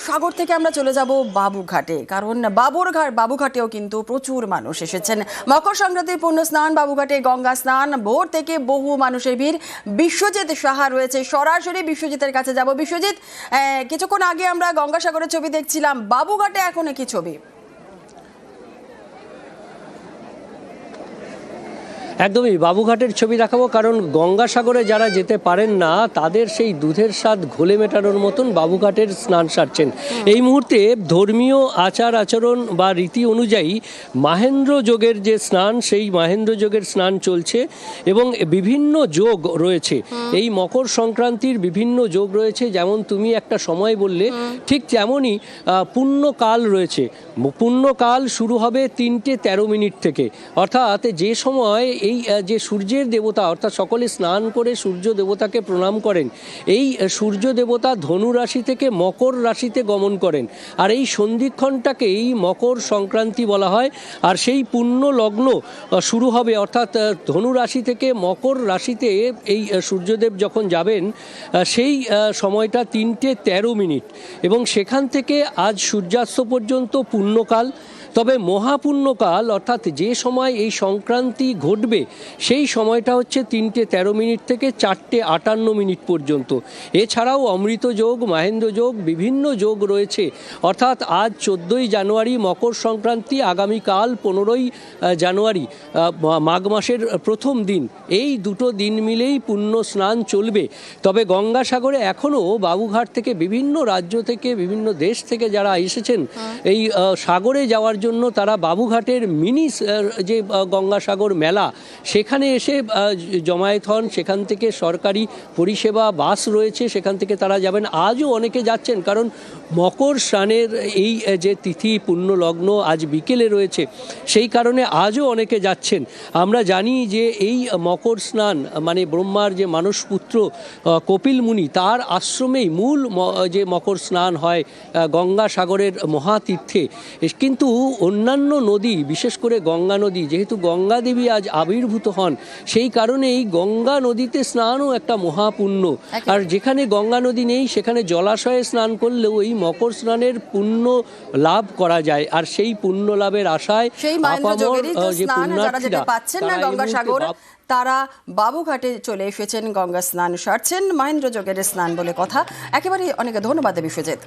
সাগর থেকে আমরা চলে যাব বাবুঘাটে, কারণ বাবুঘাটেও কিন্তু প্রচুর মানুষ এসেছেন। মকর সংক্রান্তির পুণ্য স্নান, বাবুঘাটে গঙ্গা স্নান, ভোর থেকে বহু মানুষের ভিড়। বিশ্বজিৎ সাহা রয়েছে, সরাসরি বিশ্বজিতের কাছে যাব। বিশ্বজিৎ, কিছুক্ষণ আগে আমরা গঙ্গাসাগরের ছবি দেখছিলাম, বাবুঘাটে এখন কি ছবি? একদমই বাবুঘাটের ছবি দেখাবো, কারণ গঙ্গাসাগরে যারা যেতে পারেন না তাদের সেই দুধের স্বাদ ঘোলে মেটানোর মতন বাবুঘাটের স্নান সারছেন। এই মুহূর্তে ধর্মীয় আচার আচরণ বা রীতি অনুযায়ী মাহেন্দ্র যোগের যে স্নান, সেই মাহেন্দ্র যোগের স্নান চলছে এবং বিভিন্ন যোগ রয়েছে। এই মকর সংক্রান্তির বিভিন্ন যোগ রয়েছে, যেমন তুমি একটা সময় বললে, ঠিক তেমনই পুণ্যকাল রয়েছে। পুণ্যকাল শুরু হবে 3:13 থেকে, অর্থাৎ যে সময় এই যে সূর্যের দেবতা, অর্থাৎ সকলে স্নান করে সূর্য দেবতাকে প্রণাম করেন, এই সূর্য দেবতা ধনু রাশি থেকে মকর রাশিতে গমন করেন, আর এই সন্ধিক্ষণটাকেই মকর সংক্রান্তি বলা হয়। আর সেই পুণ্য লগ্ন শুরু হবে, অর্থাৎ ধনু রাশি থেকে মকর রাশিতে এই সূর্যদেব যখন যাবেন, সেই সময়টা 3:13 এবং সেখান থেকে আজ সূর্যাস্ত পর্যন্ত পুণ্যকাল। তবে মহাপুণ্যকাল, অর্থাৎ যে সময় এই সংক্রান্তি ঘটবে, সেই সময়টা হচ্ছে 3:13 থেকে 4:58 পর্যন্ত। এছাড়াও অমৃত যোগ, মাহেন্দ্র যোগ, বিভিন্ন যোগ রয়েছে। অর্থাৎ আজ 14ই জানুয়ারি মকর সংক্রান্তি, আগামীকাল 15ই জানুয়ারি মাঘ মাসের প্রথম দিন। এই দুটো দিন মিলেই পুণ্য স্নান চলবে। তবে গঙ্গাসাগরে এখনও বাবুঘাট থেকে বিভিন্ন রাজ্য থেকে, বিভিন্ন দেশ থেকে যারা এসেছেন এই সাগরে যাওয়ার জন্য, তারা বাবুঘাটের মিনি যে গঙ্গাসাগর মেলা, সেখানে এসে জমায়েত হন। সেখান থেকে সরকারি পরিষেবা বাস রয়েছে, সেখান থেকে তারা যাবেন। আজও অনেকে যাচ্ছেন, কারণ মকর স্নানের এই যে তিথি পুণ্য লগ্ন আজ বিকেলে রয়েছে, সেই কারণে আজও অনেকে যাচ্ছেন। আমরা জানি যে এই মকর স্নান মানে ব্রহ্মার যে মানসপুত্র কপিল মুনি, তার আশ্রমেই মূল যে মকর স্নান হয় গঙ্গাসাগরের মহাতীর্থে। কিন্তু অন্যান্য নদী, বিশেষ করে গঙ্গা নদী, যেহেতু গঙ্গা দেবী আজ আবির্ভূত হন, সেই কারণে এই গঙ্গা নদীতে স্নানও একটা মহাপুণ্য। আর যেখানে গঙ্গা নদী নেই, সেখানে জলাশয়ে স্নান করলেও এই মকর স্নানের পুণ্য লাভ করা যায়। আর সেই পুণ্য লাভের আশায় তারা বাবুঘাটে চলে এসেছেন, গঙ্গা স্নান সারছেন, মহেন্দ্র যোগের স্নান বলে কথা। একেবারে অনেক ধন্যবাদ বিশ্বজিৎ।